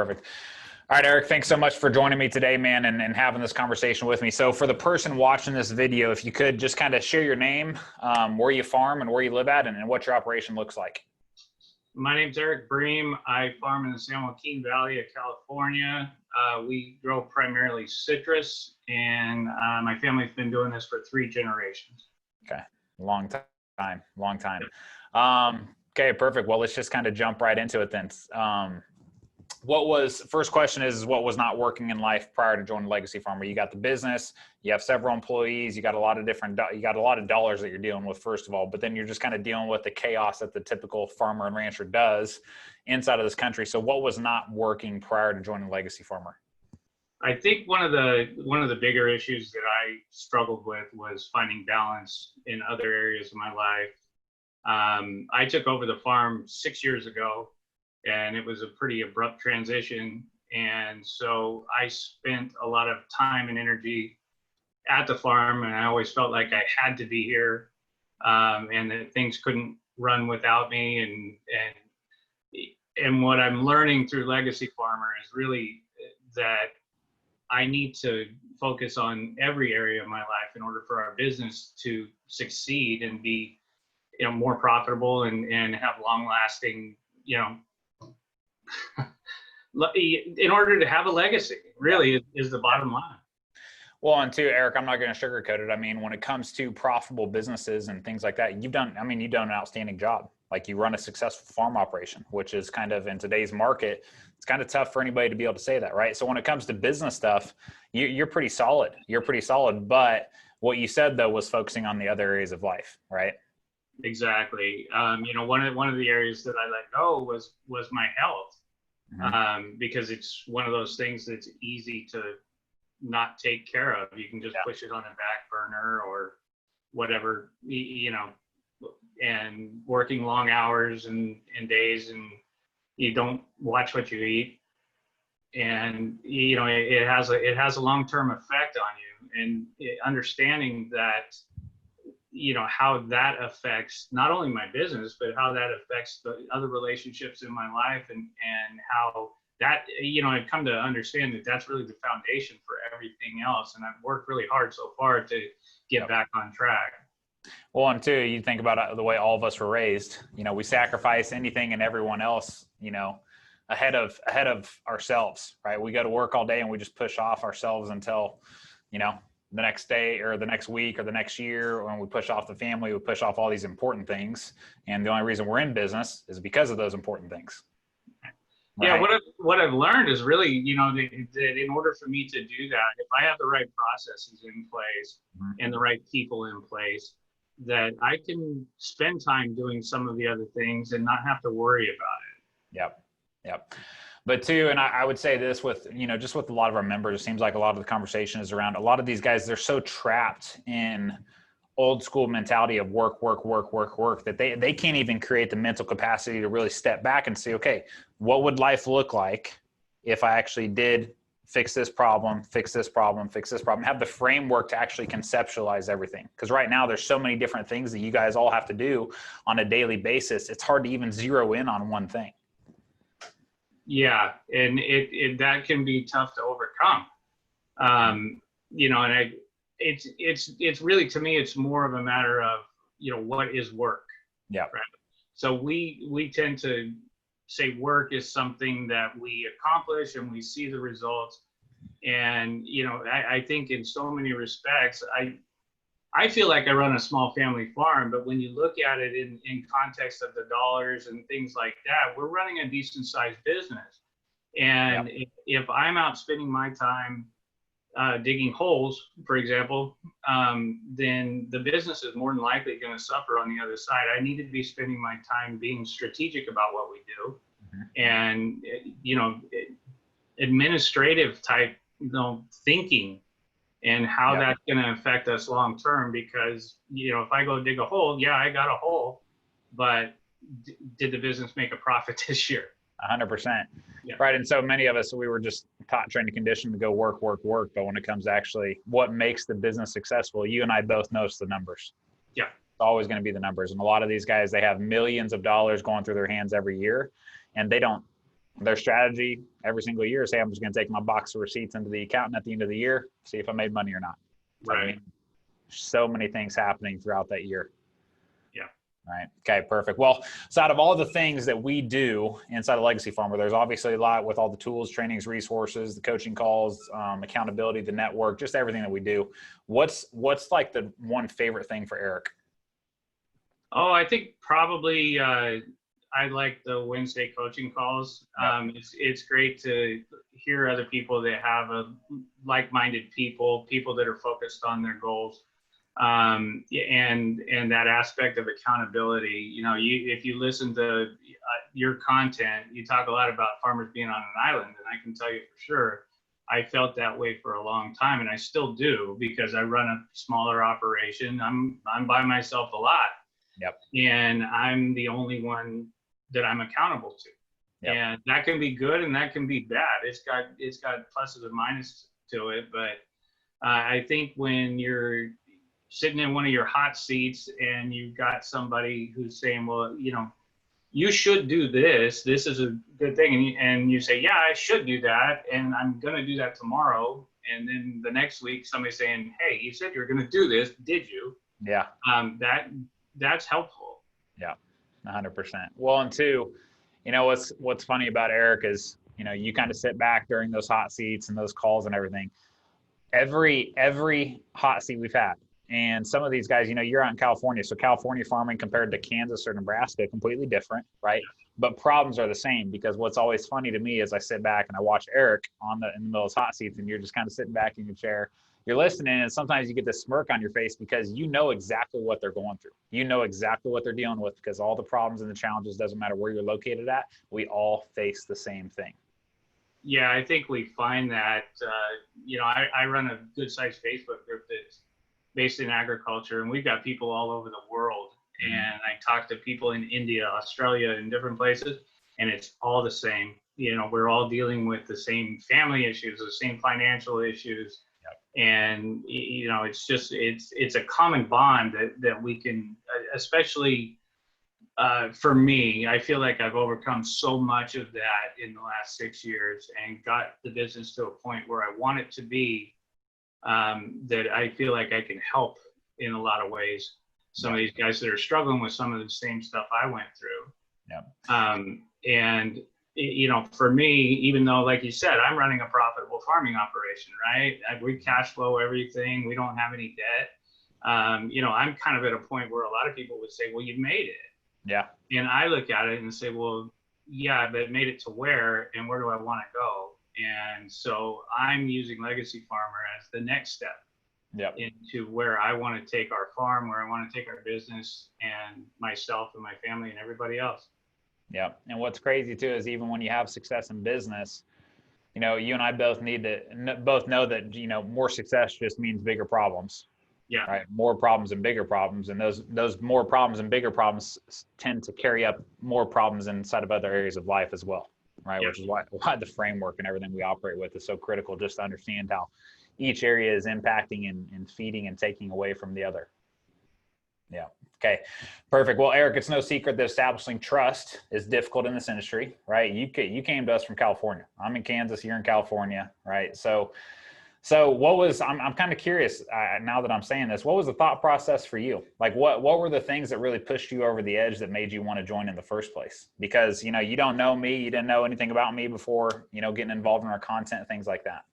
Perfect. All right, Eric, thanks so much for joining me today, man, and having this conversation with me. So for the person watching this video, if you could just kind of share your name, where you farm and where you live at, and what your operation looks like. My name's Eric Bream. I farm in the San Joaquin Valley of California. We grow primarily citrus, and my family's been doing this for 3 generations. Okay, long time. Okay, perfect. Well, let's just kind of jump right into it then. First question is what was not working in life prior to joining Legacy Farmer? You got the business, you have several employees, you got a lot of dollars that you're dealing with, first of all, but then you're just kind of dealing with the chaos that the typical farmer and rancher does inside of this country. So what was not working prior to joining Legacy Farmer? I think one of the bigger issues that I struggled with was finding balance in other areas of my life. I took over the farm 6 years ago, and it was a pretty abrupt transition. And so I spent a lot of time and energy at the farm, and I always felt like I had to be here, and that things couldn't run without me. And what I'm learning through Legacy Farmer is really that I need to focus on every area of my life in order for our business to succeed and be, more profitable and have long-lasting, in order to have a legacy, really is the bottom line. Well, and too, Eric, I'm not going to sugarcoat it. I mean, when it comes to profitable businesses and things like that, you've done an outstanding job. Like, you run a successful farm operation, which is kind of, in today's market, it's kind of tough for anybody to be able to say that, right? So when it comes to business stuff, you're pretty solid. But what you said, though, was focusing on the other areas of life, right? Exactly. One of the areas that I let go was my health, because it's one of those things that's easy to not take care of. You can just push it on a back burner or whatever, and working long hours and days, and you don't watch what you eat, and it has a long-term effect on you. And understanding that, how that affects not only my business, but how that affects the other relationships in my life, and how that, I've come to understand that that's really the foundation for everything else. And I've worked really hard so far to get back on track. Well, and two, you think about the way all of us were raised, we sacrifice anything and everyone else, ahead of ourselves, right? We go to work all day and we just push off ourselves until, the next day or the next week or the next year. When we push off the family, we push off all these important things. And the only reason we're in business is because of those important things. Right? Yeah, what I've learned is really, that in order for me to do that, if I have the right processes in place and the right people in place, that I can spend time doing some of the other things and not have to worry about it. Yep. But too, and I would say this with, just with a lot of our members, it seems like a lot of the conversation is around a lot of these guys, they're so trapped in old school mentality of work, that they can't even create the mental capacity to really step back and say, okay, what would life look like if I actually did fix this problem, have the framework to actually conceptualize everything. Because right now there's so many different things that you guys all have to do on a daily basis. It's hard to even zero in on one thing. Yeah, and that can be tough to overcome. And it's really, to me, it's more of a matter of, what is work? Yeah. Right. So we tend to say work is something that we accomplish and we see the results. And, I think in so many respects, I feel like I run a small family farm, but when you look at it in context of the dollars and things like that, we're running a decent sized business. And if I'm out spending my time digging holes, for example, then the business is more than likely going to suffer on the other side. I need to be spending my time being strategic about what we do, and, administrative type, thinking, and how that's going to affect us long term. Because, if I go dig a hole, I got a hole, but did the business make a profit this year? 100%. Right. And so many of us, we were just taught, trained, and conditioned to go work. But when it comes to actually what makes the business successful, you and I both know it's the numbers. Yeah. It's always going to be the numbers. And a lot of these guys, they have millions of dollars going through their hands every year, and they don't Their strategy every single year is, hey, I'm just going to take my box of receipts into the accountant at the end of the year, see if I made money or not. So, I Right. mean, so many things happening throughout that year. Yeah. Right. Okay, perfect. Well, so out of all the things that we do inside of Legacy Farmer, there's obviously a lot with all the tools, trainings, resources, the coaching calls, accountability, the network, just everything that we do. What's like the one favorite thing for Eric? Oh, I think probably I like the Wednesday coaching calls. Yep. It's great to hear other people that have a like-minded people that are focused on their goals, and that aspect of accountability. You know, if you listen to your content, you talk a lot about farmers being on an island, and I can tell you for sure, I felt that way for a long time, and I still do because I run a smaller operation. I'm by myself a lot. Yep. And I'm the only one that I'm accountable to. Yep. And that can be good and that can be bad. It's got pluses and minuses to it, but I think when you're sitting in one of your hot seats and you've got somebody who's saying, well, you know, you should do this. This is a good thing, and you say, yeah, I should do that, and I'm going to do that tomorrow. And then the next week, somebody's saying, hey, you said you were going to do this. Did you? Yeah. That's helpful. Yeah, 100%. Well, and two, you know, what's funny about Eric is, you know, you kind of sit back during those hot seats and those calls and everything. Every hot seat we've had, and some of these guys, you know, you're out in California, so California farming compared to Kansas or Nebraska, completely different, right? But problems are the same, because what's always funny to me is I sit back and I watch Eric in the middle of those hot seats, and you're just kind of sitting back in your chair, you're listening, and sometimes you get this smirk on your face because you know exactly what they're going through. You know exactly what they're dealing with, because all the problems and the challenges, doesn't matter where you're located at, we all face the same thing. Yeah, I think we find that, you know, I run a good sized Facebook group that's based in agriculture, and we've got people all over the world. And I talk to people in India, Australia, and different places, and it's all the same. You know, we're all dealing with the same family issues, the same financial issues. Yep. And, you know, it's just, it's a common bond that we can, especially for me, I feel like I've overcome so much of that in the last 6 years and got the business to a point where I want it to be, that I feel like I can help in a lot of ways. Some of these guys that are struggling with some of the same stuff I went through. Yeah. And, you know, for me, even though, like you said, I'm running a profitable farming operation, right? We cash flow everything. We don't have any debt. You know, I'm kind of at a point where a lot of people would say, well, you've made it. Yeah. And I look at it and say, well, yeah, but made it to where, and where do I want to go? And so I'm using Legacy Farmer as the next step. Yep. Into where I want to take our farm, where I want to take our business, and myself and my family and everybody else. Yeah. And what's crazy too is, even when you have success in business, you know, you and I both both know that, you know, more success just means bigger problems. Yeah. Right. More problems and bigger problems. And those more problems and bigger problems tend to carry up more problems inside of other areas of life as well. Right. Yeah. Which is why the framework and everything we operate with is so critical, just to understand how each area is impacting and feeding and taking away from the other. Yeah. Okay. Perfect. Well, Eric, it's no secret that establishing trust is difficult in this industry, right? You came to us from California. I'm in Kansas, you're in California, right? So what was, I'm kind of curious now that I'm saying this, what was the thought process for you? Like what were the things that really pushed you over the edge that made you want to join in the first place? Because, you know, you don't know me, you didn't know anything about me before, you know, getting involved in our content, things like that.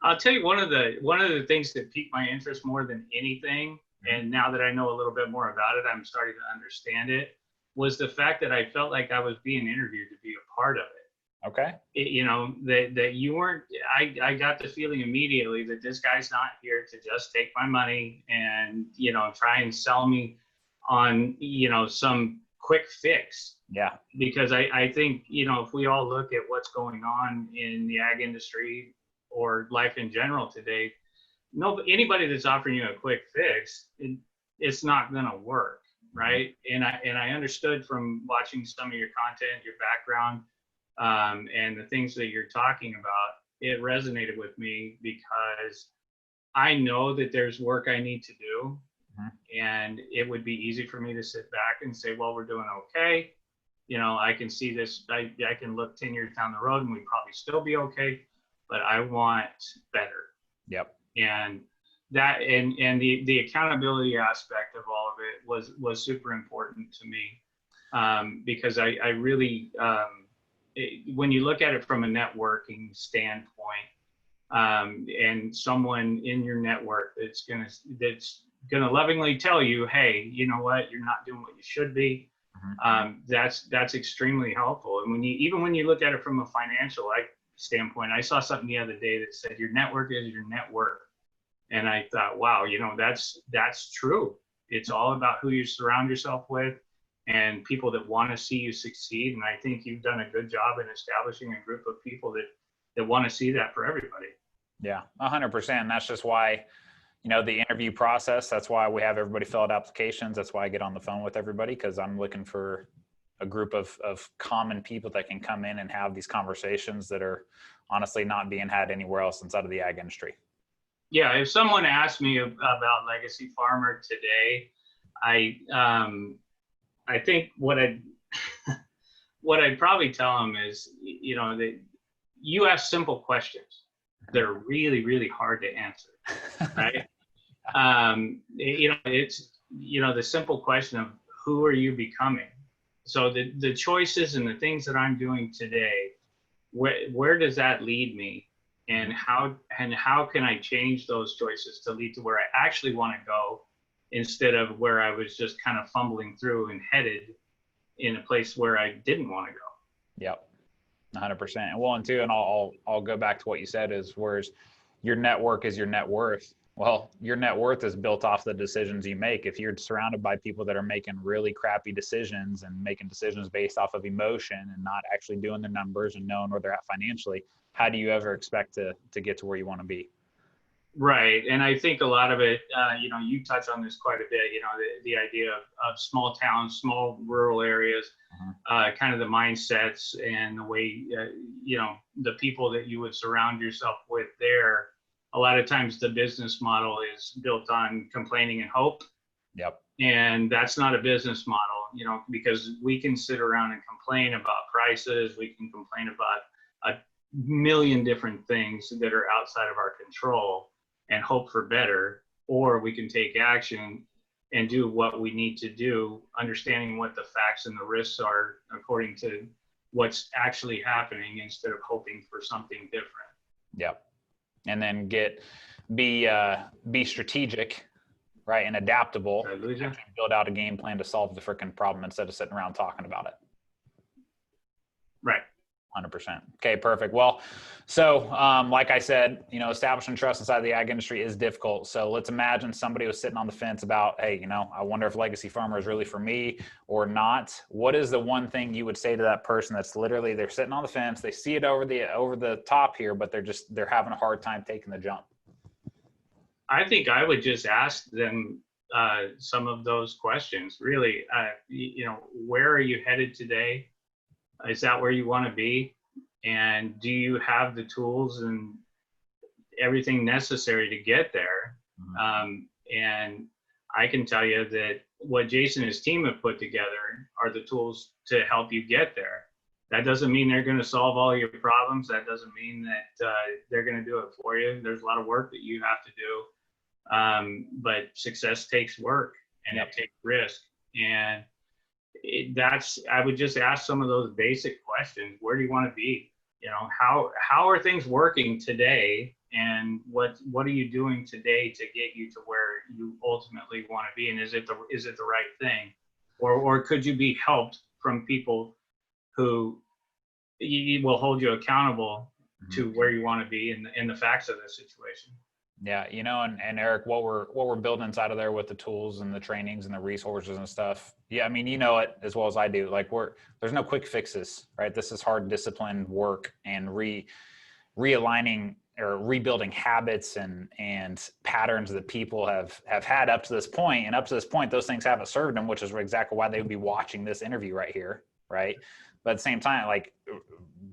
I'll tell you one of the things that piqued my interest more than anything, and now that I know a little bit more about it, I'm starting to understand it, was the fact that I felt like I was being interviewed to be a part of it. Okay. You know, that you weren't, I got the feeling immediately that this guy's not here to just take my money and, you know, try and sell me on, you know, some quick fix. Yeah. Because I think, you know, if we all look at what's going on in the ag industry or life in general today, anybody that's offering you a quick fix, it's not going to work, right? And I understood from watching some of your content, your background, and the things that you're talking about, it resonated with me because I know that there's work I need to do, and it would be easy for me to sit back and say, well, we're doing okay. I can see this, I can look 10 years down the road and we'd probably still be okay, but I want better. Yep. And that, and the accountability aspect of all of it was super important to me, because I really, when you look at it from a networking standpoint, and someone in your network that's gonna lovingly tell you, hey, you know what, you're not doing what you should be. That's extremely helpful. And when you look at it from a financial standpoint, I saw something the other day that said your network is your net worth, and I thought, wow, that's true. It's all about who you surround yourself with and people that want to see you succeed. And I think you've done a good job in establishing a group of people that want to see that for everybody. Yeah, 100%. That's just why, the interview process, that's why we have everybody fill out applications. That's why I get on the phone with everybody, because I'm looking for a group of common people that can come in and have these conversations that are honestly not being had anywhere else inside of the ag industry. Yeah, if someone asked me about Legacy Farmer today, I think what I'd probably tell them is, that you ask simple questions that are really, really hard to answer, right? It's, the simple question of who are you becoming? So the choices and the things that I'm doing today, where does that lead me? And how can I change those choices to lead to where I actually want to go, instead of where I was just kind of fumbling through and headed in a place where I didn't want to go. Yep. 100%. And I'll go back to what you said is, whereas your network is your net worth. Well, your net worth is built off the decisions you make. If you're surrounded by people that are making really crappy decisions and making decisions based off of emotion and not actually doing the numbers and knowing where they're at financially, how do you ever expect to get to where you want to be? Right. And I think a lot of it, you touch on this quite a bit, the idea of small towns, small rural areas, kind of the mindsets and the way, the people that you would surround yourself with there. A lot of times the business model is built on complaining and hope. Yep. And that's not a business model, because we can sit around and complain about prices. We can complain about a million different things that are outside of our control and hope for better, or we can take action and do what we need to do, understanding what the facts and the risks are according to what's actually happening, instead of hoping for something different. Yep. And then be strategic, right, and adaptable. Build out a game plan to solve the freaking problem instead of sitting around talking about it. Right. 100%. Okay, perfect. Well, so like I said, establishing trust inside the ag industry is difficult. So let's imagine somebody was sitting on the fence about, hey, I wonder if Legacy Farmer is really for me or not. What is the one thing you would say to that person that's literally, they're sitting on the fence, they see it over the top here, but they're having a hard time taking the jump? I think I would just ask them some of those questions. Really, where are you headed today? Is that where you want to be? And do you have the tools and everything necessary to get there? And I can tell you that what Jason and his team have put together are the tools to help you get there. That doesn't mean they're going to solve all your problems. That doesn't mean that they're going to do it for you. There's a lot of work that you have to do. But success takes work, and it takes risk. And I would just ask some of those basic questions. Where do you want to be? How are things working today, and what are you doing today to get you to where you ultimately want to be? And is it the right thing, or could you be helped from people who will hold you accountable to where you want to be in the facts of the situation? Yeah, and Eric, what we're building inside of there with the tools and the trainings and the resources and stuff. Yeah, I mean, it as well as I do. Like there's no quick fixes, right? This is hard, disciplined work and realigning or rebuilding habits and patterns that people have had up to this point. And up to this point, those things haven't served them, which is exactly why they would be watching this interview right here, right? But at the same time, like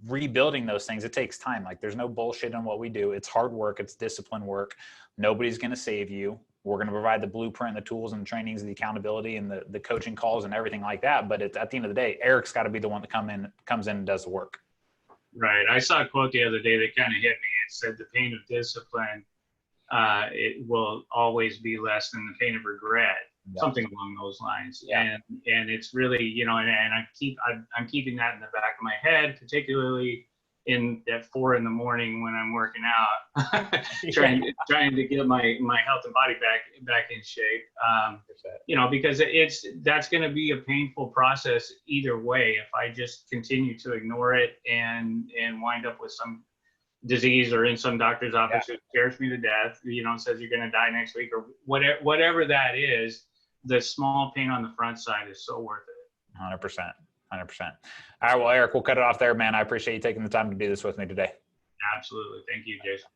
rebuilding those things, it takes time. Like there's no bullshit in what we do. It's hard work. It's disciplined work. Nobody's going to save you. We're going to provide the blueprint, the tools and the trainings, the accountability and the coaching calls and everything like that. But at the end of the day, Eric's got to be the one that comes in and does the work. Right. I saw a quote the other day that kind of hit me. It said, the pain of discipline, it will always be less than the pain of regret. Yep. Something along those lines. Yeah. And it's really, you know, and I'm keeping that in the back of my head, particularly at 4 a.m. when I'm working out, trying to get my health and body back in shape. You know, because that's going to be a painful process either way. If I just continue to ignore it and wind up with some disease or in some doctor's office who scares me to death, you know, says you're going to die next week or whatever that is, the small pain on the front side is so worth it. 100%. 100%. All right. Well, Eric, we'll cut it off there, man. I appreciate you taking the time to do this with me today. Absolutely. Thank you, Jason.